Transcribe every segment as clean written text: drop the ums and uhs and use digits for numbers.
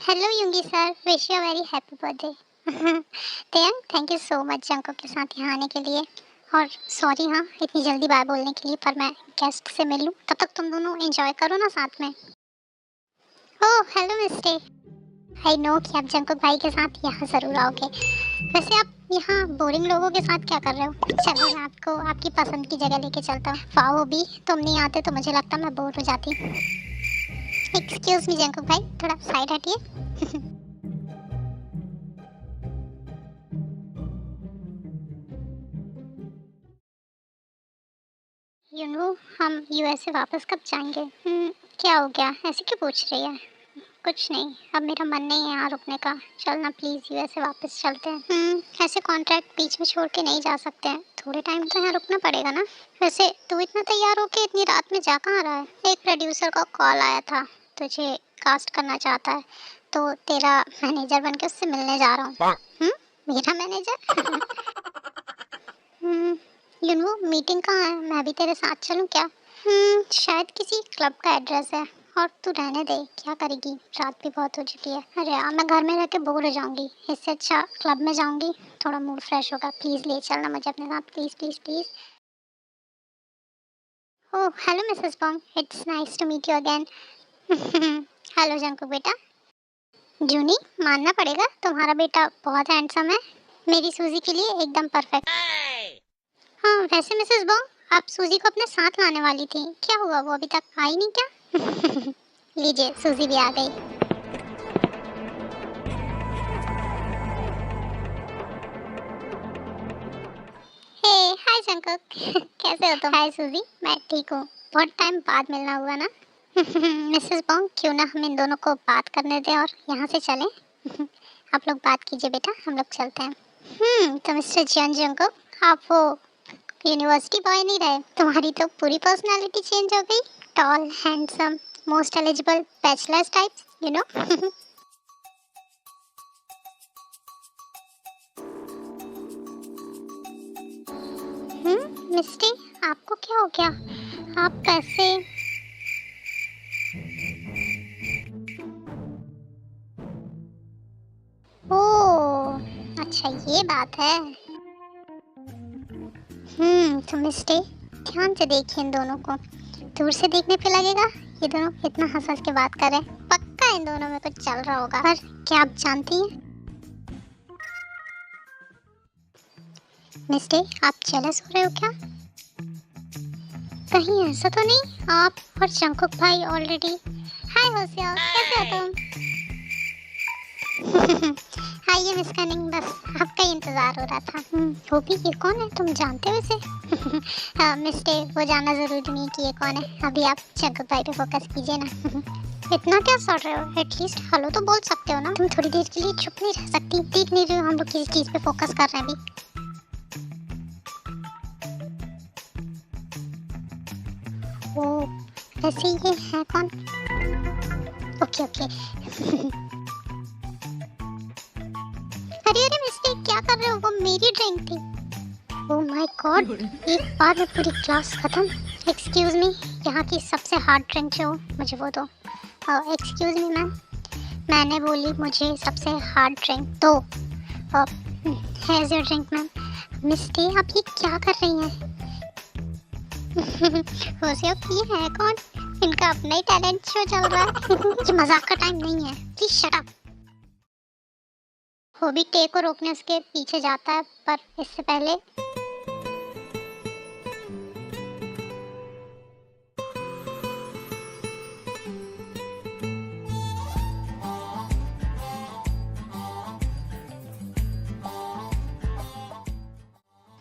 Hello Yungi sir, wish you very happy birthday. Taeyang, thank you so much Junko के साथ यहाँ आने के लिए। और सॉरी हाँ इतनी जल्दी बाय बोलने के लिए, पर मैं गेस्ट से मिल लूँ तब तक तुम दोनों एंजॉय करो ना साथ में। Oh hello mister, I know कि आप जंकुक भाई के साथ यहाँ ज़रूर आओगे। वैसे आप यहाँ बोरिंग लोगों के साथ क्या कर रहे हो? चलो मैं आपको आपकी पसंद की जगह लेके चलता हूँ। वाओ भी तुम नहीं आते तो मुझे लगता मैं बोर हो जाती। एक्सक्यूज मी जंकुक भाई, थोड़ा साइड हटिए। यू नो हम यूएसए वापस कब जाएंगे? क्या हो गया, ऐसे क्यों पूछ रही है? कुछ नहीं, अब मेरा मन नहीं है यहाँ रुकने का। चलना प्लीज़, यूएसए वापस चलते हैं। ऐसे कॉन्ट्रैक्ट बीच में छोड़ के नहीं जा सकते हैं, थोड़े टाइम तो यहाँ रुकना पड़ेगा ना। वैसे तू इतना तैयार होके इतनी रात में जा कहाँ रहा है? एक प्रोड्यूसर का कॉल आया था, तुझे कास्ट करना चाहता है, तो तेरा मैनेजर बन के उससे मिलने जा रहा हूँ। मेरा मैनेजर? यू नो मीटिंग कहाँ है, मैं भी तेरे साथ चलूँ क्या? शायद किसी क्लब का एड्रेस है। और तू रहने दे, क्या करेगी, रात भी बहुत हो चुकी है। अरे यार मैं घर में रह के बोर हो जाऊंगी, इससे अच्छा क्लब में जाऊंगी, थोड़ा मूड फ्रेश होगा। प्लीज़ ले चलना मुझे अपने साथ, please please please. Oh hello Mrs Bong, it's nice to meet you again. Hello Junku बेटा। जूनी, मानना पड़ेगा तुम्हारा बेटा बहुत हैंडसम है, मेरी सूजी के लिए एकदम परफेक्ट। हाँ वैसे मिसेस बॉन्ग, आप सूजी को अपने साथ लाने वाली थी, क्या हुआ, वो अभी तक आई नहीं क्या? लीजिए सूजी भी आ गई। हे हाय जंकुक। कैसे हो तुम? हाय सूजी, मैं ठीक हूँ, बहुत टाइम बाद मिलना हुआ ना। मिसेस बॉन्ग, क्यों ना हम इन दोनों को बात करने दें और यहाँ से चलें। आप लोग बात कीजिए बेटा, हम लोग चलते हैं। तो मिस्टर जियान जंकुक, आप वो यूनिवर्सिटी बॉय नहीं रहे, तुम्हारी तो पूरी पर्सनालिटी चेंज हो गई। Tall, handsome, most eligible bachelors type, you know. Misty, आपको क्या हो गया? आप कैसे? ओह अच्छा ये बात है। तो मिस्टी, ध्यान से देखिए इन दोनों को, दूर से देखने पे लगेगा ये दोनों इतना हंस हंस के बात कर रहे हैं, पक्का इन दोनों में कुछ चल रहा होगा। पर क्या आप जानती हैं मिस्टी, आप जेलस हो रहे हो क्या? कहीं ऐसा तो नहीं आप और जंकुक भाई ऑलरेडी? हाय होशियार, कैसे हो तुम? आइए मिस कनिंग, बस आपका ही इंतजार हो रहा था। वो भी, ये कौन है, तुम जानते हो इसे? मिस्टर, वो जानना जरूरी नहीं कि ये कौन है, अभी आप जंकुक भाई पे फोकस कीजिए ना। इतना क्या सोच रहे हो, एटलीस्ट हेलो तो बोल सकते हो ना। तुम थोड़ी देर के लिए चुप नहीं रह सकती? देख नहीं रहे हो हम लोग किस चीज पे फोकस कर रहे हैं अभी? ओ वैसे ये है कौन? Okay okay. अरे अरे मिस्टर, क्या कर रहे हो, वो मेरी ड्रिंक थी। ओह माय गॉड, एक बार में पूरी क्लास खत्म। एक्सक्यूज मी, यहाँ की सबसे हार्ड ड्रिंक जो मुझे वो दो। एक्सक्यूज मी मैम, मैंने बोली मुझे सबसे हार्ड ड्रिंक दो। Has your drink ma'am. Misty, आप ये क्या कर रही हैं? होशियार, ये है कौन? इनका अपना ही टैलेंट शो चल रहा है। ये मजाक का टाइम नहीं है, प्लीज शट अप। वो भी टे को रोकने उसके पीछे जाता है, पर इससे पहले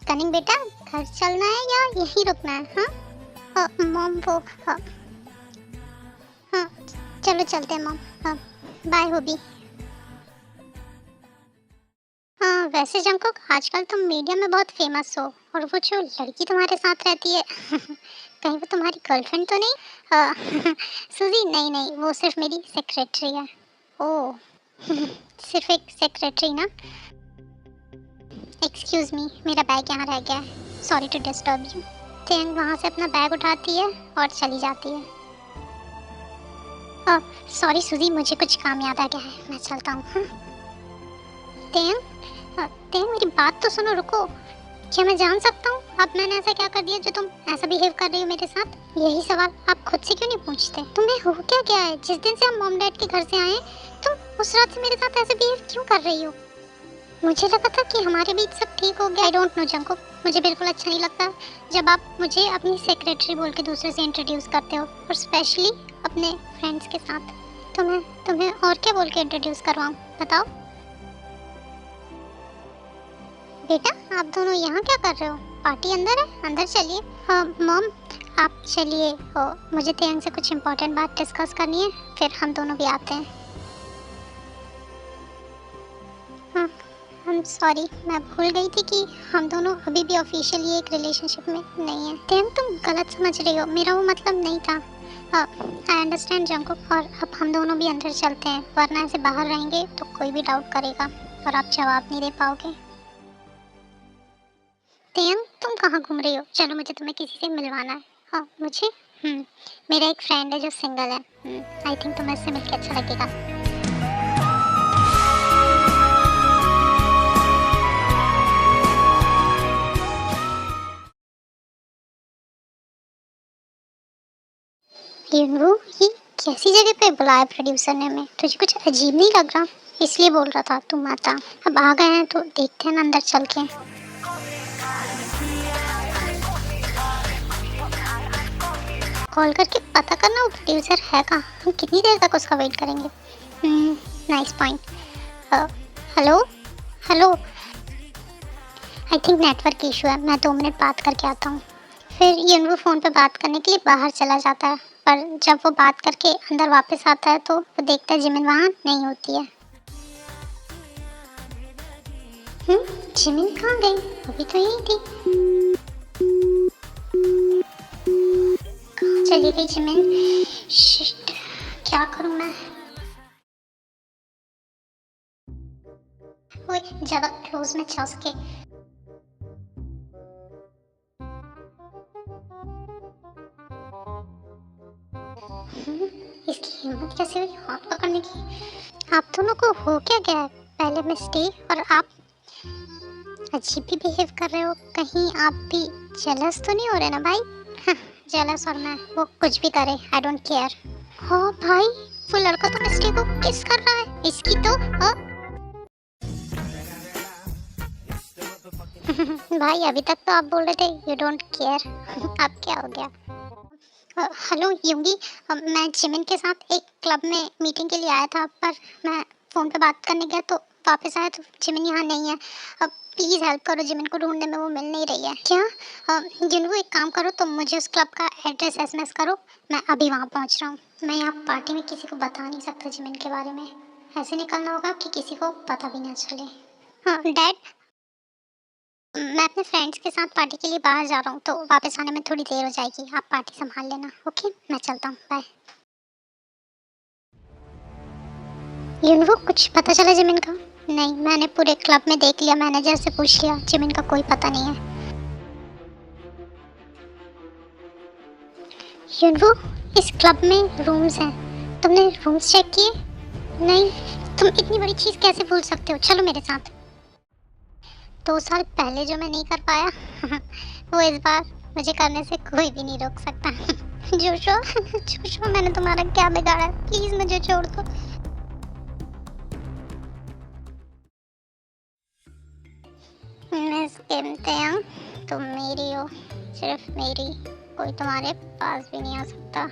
कनिंग बेटा, घर चलना है या यहीं रुकना है? हाँ मॉम वो हाँ, हाँ चलो चलते हैं मॉम। हाँ बाय होबी। हाँ वैसे जंकुक, आजकल तुम मीडिया में बहुत फेमस हो, और वो जो लड़की तुम्हारे साथ रहती है, कहीं वो तुम्हारी गर्लफ्रेंड तो नहीं? सूजी, नहीं नहीं, वो सिर्फ मेरी सेक्रेटरी है। ओह सिर्फ एक सेक्रेटरी ना? एक्सक्यूज मी, मेरा बैग यहाँ रह गया है, सॉरी टू डिस्टर्ब यू। तेन वहाँ से अपना बैग उठाती है और चली जाती है। सॉरी सुजी, मुझे कुछ काम याद आ गया है, मैं चलता हूँ। हाँ तेयंग, तेयंग मेरी बात तो सुनो, रुको। क्या मैं जान सकता हूँ अब मैंने ऐसा क्या कर दिया जो तुम ऐसा बिहेव कर रही हो मेरे साथ? यही सवाल आप खुद से क्यों नहीं पूछते? तुम्हें हो क्या गया है? जिस दिन से हम मॉम डैड के घर से आए तुम उस रात से मेरे साथ ऐसे बिहेव क्यों कर रही हो? मुझे लगा था कि हमारे बीच सब ठीक हो गया। आई डोंट नो जंकुक, मुझे बिल्कुल अच्छा नहीं लगता जब आप मुझे अपनी सेक्रेटरी बोल के दूसरे से इंट्रोड्यूस करते हो, और स्पेशली अपने फ्रेंड्स के साथ। तो मैं तुम्हें और क्या बोल के इंट्रोड्यूस करवाऊँ, बताओ? बेटा आप दोनों यहाँ क्या कर रहे हो? पार्टी अंदर है, अंदर चलिए। हाँ मॉम आप चलिए, मुझे तेयंग से कुछ इम्पोर्टेंट बात डिस्कस करनी है, फिर हम दोनों भी आते हैं। हाँ आई एम सॉरी, मैं भूल गई थी कि हम दोनों अभी भी ऑफिशियली एक रिलेशनशिप में नहीं है। तेयंग तुम गलत समझ रही हो, मेरा वो मतलब नहीं था। आई अंडरस्टैंड जंकुक, और अब हम दोनों भी अंदर चलते हैं, वरना ऐसे बाहर रहेंगे तो कोई भी डाउट करेगा और आप जवाब नहीं दे पाओगे। तेयंग तुम कहाँ घूम रही हो? चलो मुझे तुम्हें किसी से मिलवाना है। हाँ मुझे मेरा एक फ्रेंड है जो सिंगल है। आई थिंक तुम्हें इससे मिलकर अच्छा लगेगा। युनवू ये कैसी जगह पे बुलाया प्रोड्यूसर ने हमें? तुझे कुछ अजीब नहीं लग रहा? इसलिए बोल रहा था तुम आता। अब आ गए हैं तो देखते हैं ना अंदर चल के। कॉल करके पता करना वो प्रोड्यूसर है कहाँ। हम कितनी देर तक उसका वेट करेंगे? Nice point. Hello hello, I think network issue है, मैं 2 मिनट बात करके आता हूँ। फिर युनवू फ़ोन पे बात करने के लिए बाहर चला जाता है, पर जब वो बात करके अंदर वापस आता है तो वो देखता है जिमिन वहाँ नहीं होती है। जिमिन कहाँ गई? अभी तो यही थी। कहाँ चली गई जिमिन? शिट, क्या करूँ मैं? ओए ज़्यादा क्लोज में जा सके। इसकी हिम्मत कैसे हुई हाथ पकड़ने की? आप दोनों को हो क्या गया है? पहले मिस्टेक और आप अजीब भी बिहेव कर रहे हो। कहीं आप भी जेलस तो नहीं हो रहे ना भाई? जेलस और मैं, वो कुछ भी करे, आई डोंट केयर। हाँ भाई, वो लड़का तो मिस्टेक को किस कर रहा है। इसकी तो भाई अभी तक तो आप बोल रहे थे यू डोंट केयर। अब क्या हो गया? हेलो युंगी, मैं जिमिन के साथ एक क्लब में मीटिंग के लिए आया था, पर मैं फ़ोन पे बात करने गया तो वापस आया तो जिमिन यहाँ नहीं है। अब प्लीज़ हेल्प करो, जिमिन को ढूंढने में वो मिल नहीं रही है। क्या? जिनको एक काम करो, तुम मुझे उस क्लब का एड्रेस SMS करो, मैं अभी वहाँ पहुँच रहा हूँ। मैं यहाँ पार्टी में किसी को बता नहीं सकता जिमिन के बारे में। ऐसे निकलना होगा कि किसी को पता भी ना चले। हाँ डैड, मैं अपने फ्रेंड्स के साथ पार्टी के लिए बाहर जा रहा हूँ, तो वापस आने में थोड़ी देर हो जाएगी। आप पार्टी संभाल लेना, ओके? मैं चलता हूँ, बाय। युनवू कुछ पता चला जिमिन का? नहीं, मैंने पूरे क्लब में देख लिया, मैनेजर से पूछ लिया, जिमिन का कोई पता नहीं है। युनवू इस क्लब में रूम्स हैं, तुमने रूम्स चेक किए? नहीं, तुम इतनी बड़ी चीज़ कैसे भूल सकते हो? चलो मेरे साथ। 2 साल पहले जो मैं नहीं कर पाया वो इस बार मुझे करने से कोई भी नहीं रोक सकता। जोशो जोशो, मैंने तुम्हारा क्या बिगाड़ा है? प्लीज मुझे छोड़ दो। मिस किम तेयंग, तुम मेरी हो, सिर्फ मेरी, कोई तुम्हारे पास भी नहीं आ सकता।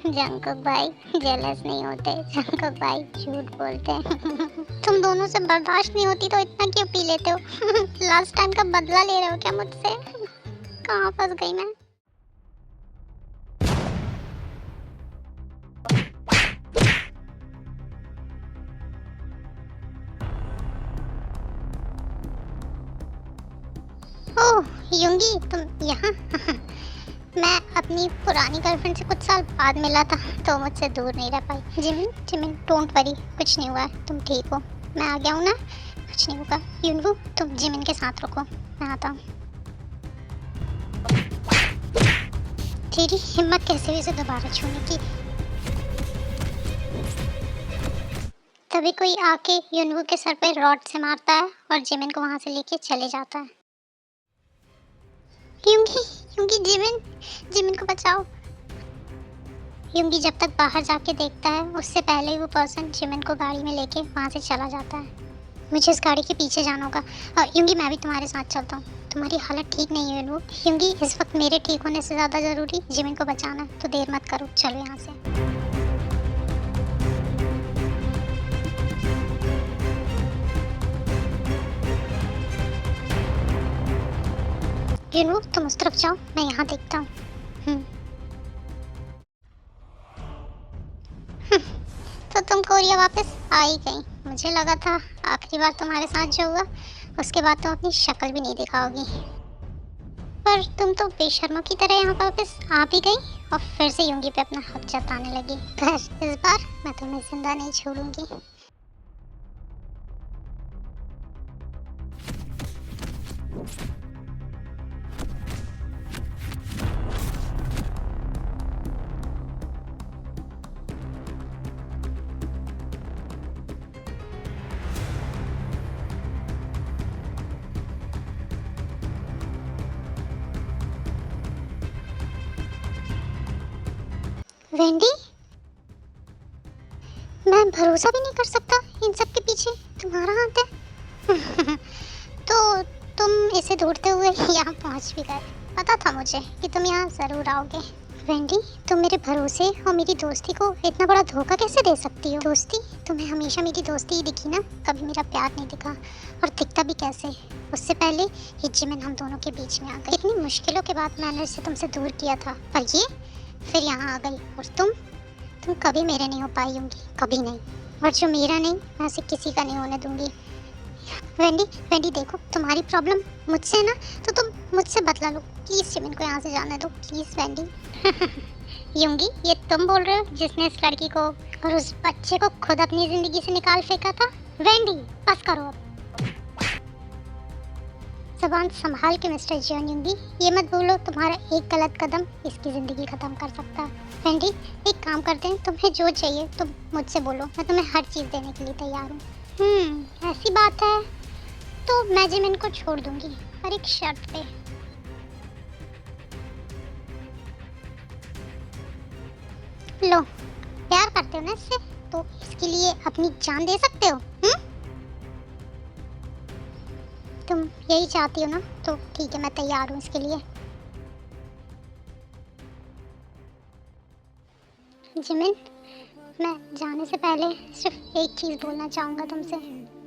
जंकुक भाई जेलस नहीं होते, जंकुक भाई झूठ बोलते हैं। तुम दोनों से बर्दाश्त नहीं होती तो इतना क्यों पी लेते हो? लास्ट टाइम का बदला ले रहे हो क्या मुझसे? कहाँ फंस गई मैं? ओह युंगी, तुम यहाँ? मैं अपनी पुरानी गर्लफ्रेंड से कुछ साल बाद मिला था तो मुझसे दूर नहीं रह पाई। जिमिन जिमिन डोंट वरी, कुछ नहीं हुआ है, तुम ठीक हो। मैं आ गया हूँ ना, कुछ नहीं होगा। युनवू तुम जिमिन के साथ रुको, मैं आता हूँ। तेरी हिम्मत कैसे हुई उसे दोबारा छूने की? तभी कोई आके युनवू के सर पे रॉड से मारता है और जिमिन को वहां से लेके चले जाता है। युंगी, युंगी, जिमिन, जिमिन को बचाओ। युंगी जब तक बाहर जाके देखता है उससे पहले ही वो पर्सन जिमिन को गाड़ी में लेके वहां से चला जाता है। मुझे इस गाड़ी के पीछे जाना होगा। युंगी, मैं भी तुम्हारे साथ चलता हूँ। तुम्हारी हालत ठीक नहीं है युनवू। युंगी, इस वक्त मेरे ठीक होने से ज़्यादा ज़रूरी जिमिन को बचाना है, तो देर मत करो, चलो यहाँ से। युनवू, तुम उस तरफ जाओ, मैं यहाँ देखता हूँ। तो तुम कोरिया वापस आ ही गई। मुझे लगा था आखिरी बार तुम्हारे साथ जो हुआ उसके बाद तुम अपनी शक्ल भी नहीं दिखाओगी, पर तुम तो बेशर्मों की तरह यहाँ वापस आ भी गई और फिर से युंगी पे अपना हक जताने लगी। पर इस बार मैं तुम्हें जिंदा नहीं छोड़ूंगी। वेंडी, मैं भरोसा भी नहीं कर सकता इन सब के पीछे तुम्हारा हाथ है। तो तुम इसे ढूंढते हुए यहाँ पहुँच भी गए। पता था मुझे कि तुम यहाँ जरूर आओगे। वेंडी, तुम मेरे भरोसे और मेरी दोस्ती को इतना बड़ा धोखा कैसे दे सकती हो? दोस्ती? तुम्हें हमेशा मेरी दोस्ती ही दिखी ना, कभी मेरा प्यार नहीं दिखा। और दिखता भी कैसे? उससे पहले ये जिमिन हम दोनों के बीच में आ गई। इतनी मुश्किलों के बाद मैंने इसे तुमसे दूर किया था, पर ये फिर यहाँ आ गई। और तुम कभी मेरे नहीं हो पाई होंगी, कभी नहीं। और जो मेरा नहीं, मैं उसे किसी का नहीं होने दूंगी। वेंडी, वेंडी देखो, तुम्हारी प्रॉब्लम मुझसे है ना, तो तुम मुझसे बदला लो प्लीज़। जिमिन को यहाँ से जाने दो प्लीज़ वेंडी। युंगी, ये तुम बोल रहे हो जिसने इस लड़की को और उस बच्चे को खुद अपनी ज़िंदगी से निकाल फेंका था? वेंडी, बस करो अब। ज़बान संभाल के मिस्टर जियोन। युंगी, ये मत बोलो तुम्हारा एक गलत कदम इसकी ज़िंदगी ख़त्म कर सकता है। वेंडी, एक काम करते हैं, तुम्हें जो चाहिए तुम मुझसे बोलो, मैं तुम्हें हर चीज़ देने के लिए तैयार हूँ। ऐसी बात है तो मैं जिमिन को छोड़ दूंगी, पर एक शर्त पे। लो, प्यार करते हो ना इससे, तो इसके लिए अपनी जान दे सकते हो। तुम यही चाहती हो ना, तो ठीक है, मैं तैयार हूँ इसके लिए। जिमिन, मैं जाने से पहले सिर्फ एक चीज़ बोलना चाहूँगा तुमसे।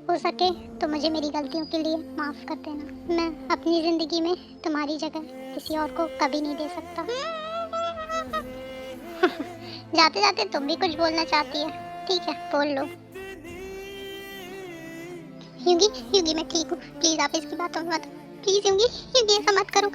हो सके तो मुझे मेरी गलतियों के लिए माफ़ कर देना। मैं अपनी ज़िंदगी में तुम्हारी जगह किसी और को कभी नहीं दे सकता। जाते जाते तुम भी कुछ बोलना चाहती है? ठीक है, बोल लो। युंगी, युंगी, मैं ठीक हूँ, प्लीज़ आप इसकी बातों में मत। प्लीज़ युंगी, युंगी ऐसा मत करो।